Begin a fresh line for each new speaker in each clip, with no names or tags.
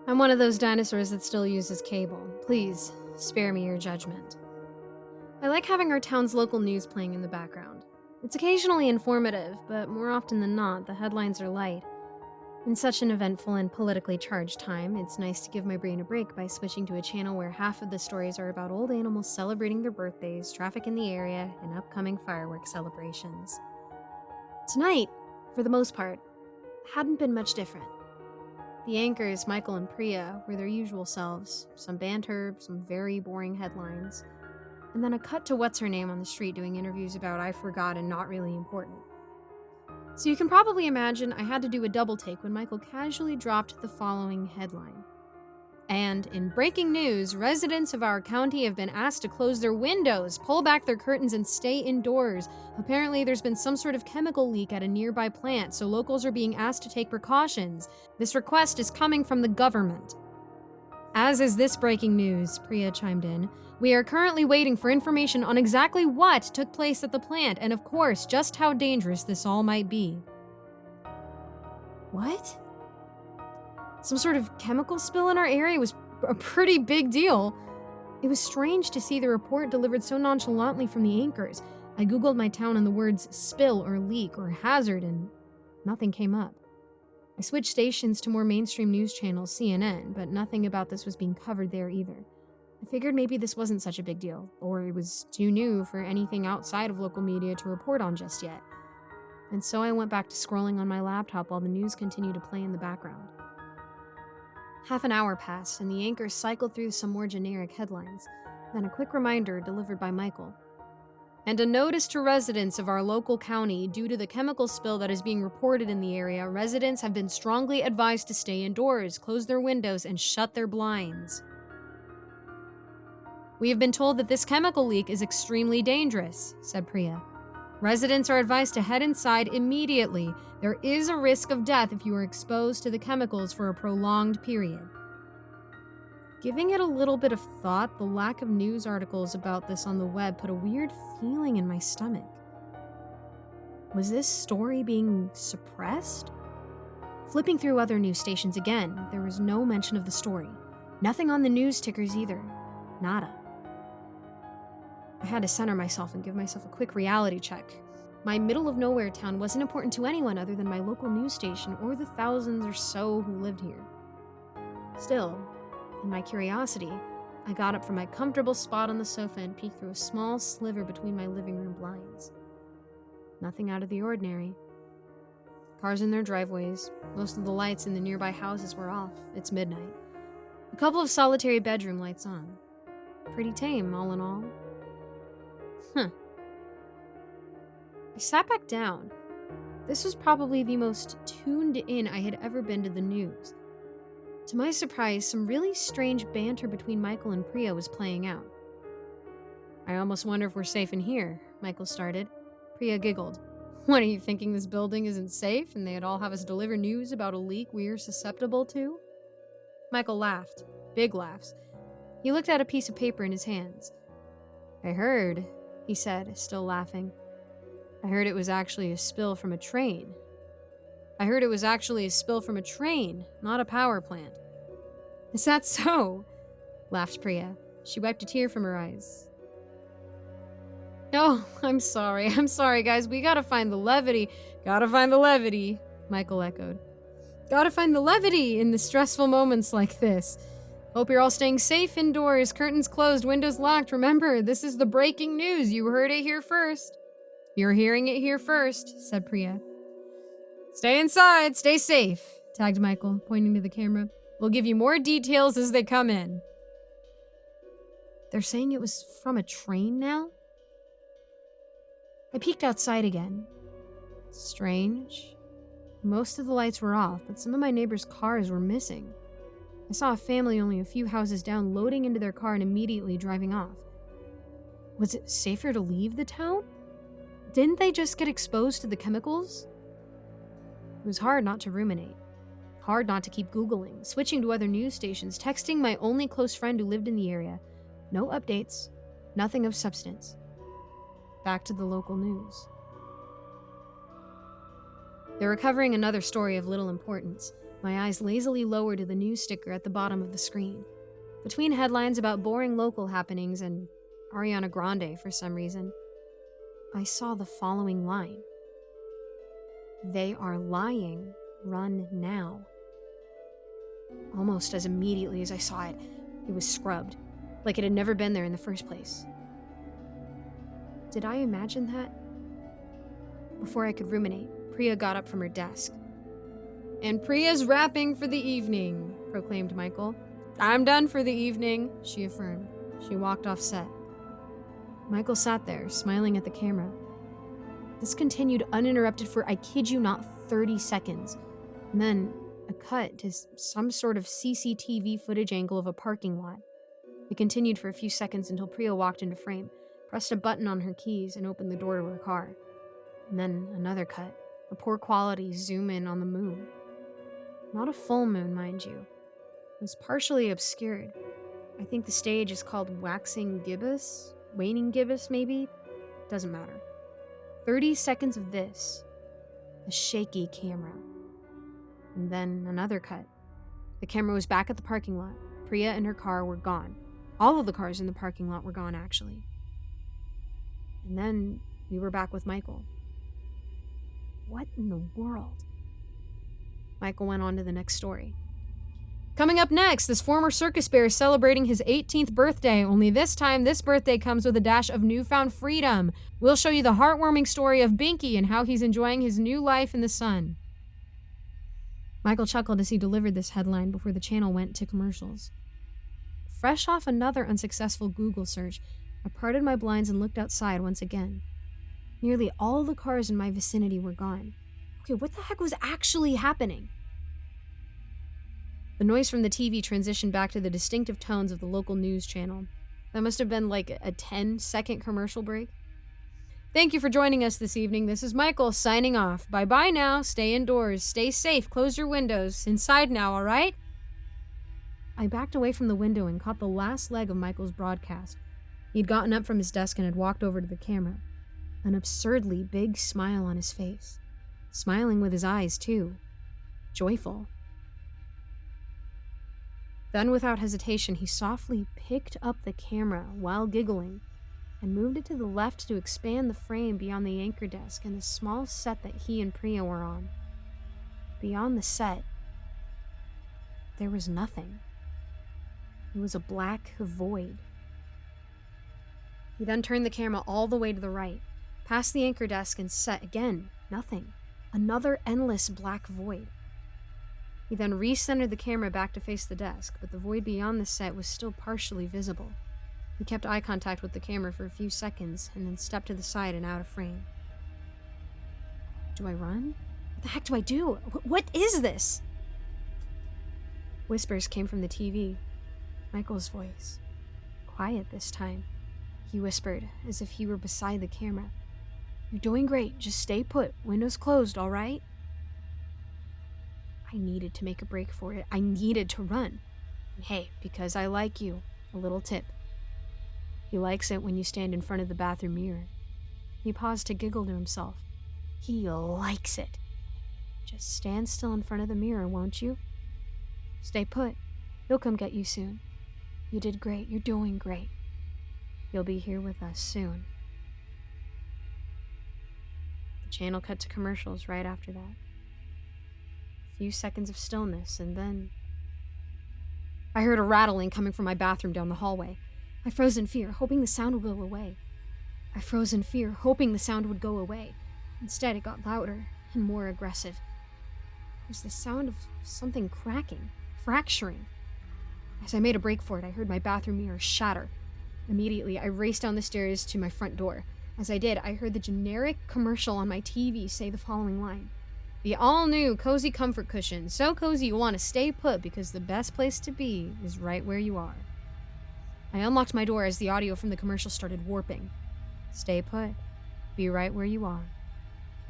I'm one of those dinosaurs that still uses cable. Please, spare me your judgment. I like having our town's local news playing in the background. It's occasionally informative, but more often than not, the headlines are light. In such an eventful and politically charged time, it's nice to give my brain a break by switching to a channel where half of the stories are about old animals celebrating their birthdays, traffic in the area, and upcoming fireworks celebrations. Tonight, for the most part, hadn't been much different. The anchors, Michael and Priya, were their usual selves, some banter, some very boring headlines, and then a cut to what's-her-name on the street doing interviews about I forgot and not really important. So you can probably imagine I had to do a double take when Michael casually dropped the following headline. And in breaking news, residents of our county have been asked to close their windows, pull back their curtains, and stay indoors. Apparently, there's been some sort of chemical leak at a nearby plant, so locals are being asked to take precautions. This request is coming from the government. As is this breaking news, Priya chimed in. We are currently waiting for information on exactly what took place at the plant, and of course, just how dangerous this all might be. What? Some sort of chemical spill in our area was a pretty big deal. It was strange to see the report delivered so nonchalantly from the anchors. I googled my town and the words spill or leak or hazard, and nothing came up. I switched stations to more mainstream news channels, CNN, but nothing about this was being covered there either. I figured maybe this wasn't such a big deal, or it was too new for anything outside of local media to report on just yet. And so I went back to scrolling on my laptop while the news continued to play in the background. Half an hour passed, and the anchors cycled through some more generic headlines, then a quick reminder delivered by Michael. And a notice to residents of our local county, due to the chemical spill that is being reported in the area, residents have been strongly advised to stay indoors, close their windows, and shut their blinds. We have been told that this chemical leak is extremely dangerous, said Priya. Residents are advised to head inside immediately. There is a risk of death if you are exposed to the chemicals for a prolonged period. Giving it a little bit of thought, the lack of news articles about this on the web put a weird feeling in my stomach. Was this story being suppressed? Flipping through other news stations again, there was no mention of the story. Nothing on the news tickers either. Nada. I had to center myself and give myself a quick reality check. My middle-of-nowhere town wasn't important to anyone other than my local news station or the thousands or so who lived here. Still, in my curiosity, I got up from my comfortable spot on the sofa and peeked through a small sliver between my living room blinds. Nothing out of the ordinary. Cars in their driveways, most of the lights in the nearby houses were off. It's midnight. A couple of solitary bedroom lights on. Pretty tame, all in all. I sat back down. This was probably the most tuned in I had ever been to the news. To my surprise, some really strange banter between Michael and Priya was playing out. I almost wonder if we're safe in here, Michael started. Priya giggled. What, are you thinking this building isn't safe and they'd all have us deliver news about a leak we're susceptible to? Michael laughed. Big laughs. He looked at a piece of paper in his hands. I heard, he said, still laughing. I heard it was actually a spill from a train. Not a power plant. Is that so? Laughed Priya. She wiped a tear from her eyes. Oh, I'm sorry, guys. We gotta find the levity. Michael echoed. Gotta find the levity in the stressful moments like this. Hope you're all staying safe indoors, curtains closed, windows locked. Remember, this is the breaking news. You heard it here first. You're hearing it here first, said Priya. Stay inside, stay safe, tagged Michael, pointing to the camera. We'll give you more details as they come in. They're saying it was from a train now? I peeked outside again. Strange. Most of the lights were off, but some of my neighbors' cars were missing. I saw a family only a few houses down loading into their car and immediately driving off. Was it safer to leave the town? Didn't they just get exposed to the chemicals? It was hard not to ruminate. Hard not to keep Googling, switching to other news stations, texting my only close friend who lived in the area. No updates, nothing of substance. Back to the local news. They were covering another story of little importance. My eyes lazily lowered to the news sticker at the bottom of the screen. Between headlines about boring local happenings and Ariana Grande for some reason, I saw the following line. "They are lying. Run now." Almost as immediately as I saw it, it was scrubbed, like it had never been there in the first place. Did I imagine that? Before I could ruminate, Priya got up from her desk. "And Priya's wrapping for the evening," proclaimed Michael. "I'm done for the evening," she affirmed. She walked off set. Michael sat there, smiling at the camera. This continued uninterrupted for, I kid you not, 30 seconds. And then a cut to some sort of CCTV footage angle of a parking lot. It continued for a few seconds until Priya walked into frame, pressed a button on her keys, and opened the door to her car. And then another cut, a poor quality zoom in on the moon. Not a full moon, mind you. It was partially obscured. I think the stage is called waxing gibbous? Waning gibbous, maybe? Doesn't matter. 30 seconds of this. A shaky camera. And then another cut. The camera was back at the parking lot. Priya and her car were gone. All of the cars in the parking lot were gone, actually. And then we were back with Michael. What in the world? Michael went on to the next story. "Coming up next, this former circus bear is celebrating his 18th birthday, only this time this birthday comes with a dash of newfound freedom. We'll show you the heartwarming story of Binky and how he's enjoying his new life in the sun." Michael chuckled as he delivered this headline before the channel went to commercials. Fresh off another unsuccessful Google search, I parted my blinds and looked outside once again. Nearly all the cars in my vicinity were gone. Okay, what the heck was actually happening? The noise from the TV transitioned back to the distinctive tones of the local news channel. That must have been like a 10-second commercial break. "Thank you for joining us this evening. This is Michael signing off. Bye-bye now. Stay indoors. Stay safe. Close your windows. Inside now, all right?" I backed away from the window and caught the last leg of Michael's broadcast. He'd gotten up from his desk and had walked over to the camera. An absurdly big smile on his face. Smiling with his eyes, too. Joyful. Then, without hesitation, he softly picked up the camera while giggling and moved it to the left to expand the frame beyond the anchor desk and the small set that he and Priya were on. Beyond the set, there was nothing. It was a black void. He then turned the camera all the way to the right, past the anchor desk and set again. Nothing. Another endless black void. He then recentered the camera back to face the desk, but the void beyond the set was still partially visible. He kept eye contact with the camera for a few seconds and then stepped to the side and out of frame. Do I run? What the heck do I do? What is this? Whispers came from the TV. Michael's voice. Quiet this time. He whispered, as if he were beside the camera. "You're doing great. Just stay put. Windows closed, all right?" I needed to make a break for it. I needed to run. And hey, because I like you, a little tip. He likes it when you stand in front of the bathroom mirror. He paused to giggle to himself. He likes it. Just stand still in front of the mirror, won't you? Stay put. He'll come get you soon. You did great. You're doing great. You'll be here with us soon. The channel cut to commercials right after that. A few seconds of stillness, and then I heard a rattling coming from my bathroom down the hallway. I froze in fear, hoping the sound would go away. Instead, it got louder and more aggressive. It was the sound of something cracking, fracturing. As I made a break for it, I heard my bathroom mirror shatter. Immediately, I raced down the stairs to my front door. As I did, I heard the generic commercial on my TV say the following line. The all-new Cozy Comfort Cushion. So cozy you want to stay put because the best place to be is right where you are. I unlocked my door as the audio from the commercial started warping. Stay put. Be right where you are.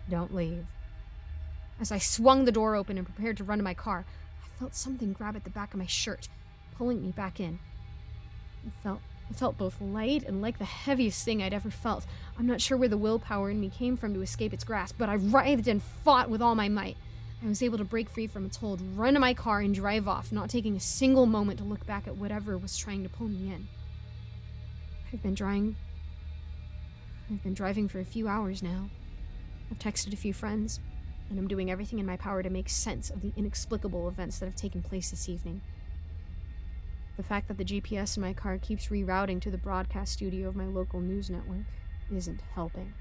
Don't leave. As I swung the door open and prepared to run to my car, I felt something grab at the back of my shirt, pulling me back in. It felt both light and like the heaviest thing I'd ever felt. I'm not sure where the willpower in me came from to escape its grasp, but I writhed and fought with all my might. I was able to break free from its hold, run to my car, and drive off, not taking a single moment to look back at whatever was trying to pull me in. I've been driving for a few hours now. I've texted a few friends, and I'm doing everything in my power to make sense of the inexplicable events that have taken place this evening. The fact that the GPS in my car keeps rerouting to the broadcast studio of my local news network isn't helping.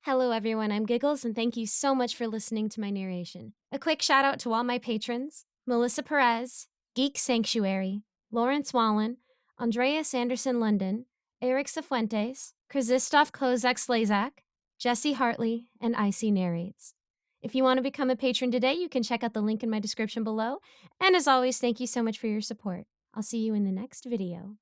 Hello everyone, I'm Giggles, and thank you so much for listening to my narration. A quick shout out to all my patrons: Melissa Perez, Geek Sanctuary, Lawrence Wallen, Andreas Anderson London, Eric Cifuentes, Krzysztof Kozak-Slazak, Jesse Hartley, and Icy Narrates. If you want to become a patron today, you can check out the link in my description below. And as always, thank you so much for your support. I'll see you in the next video.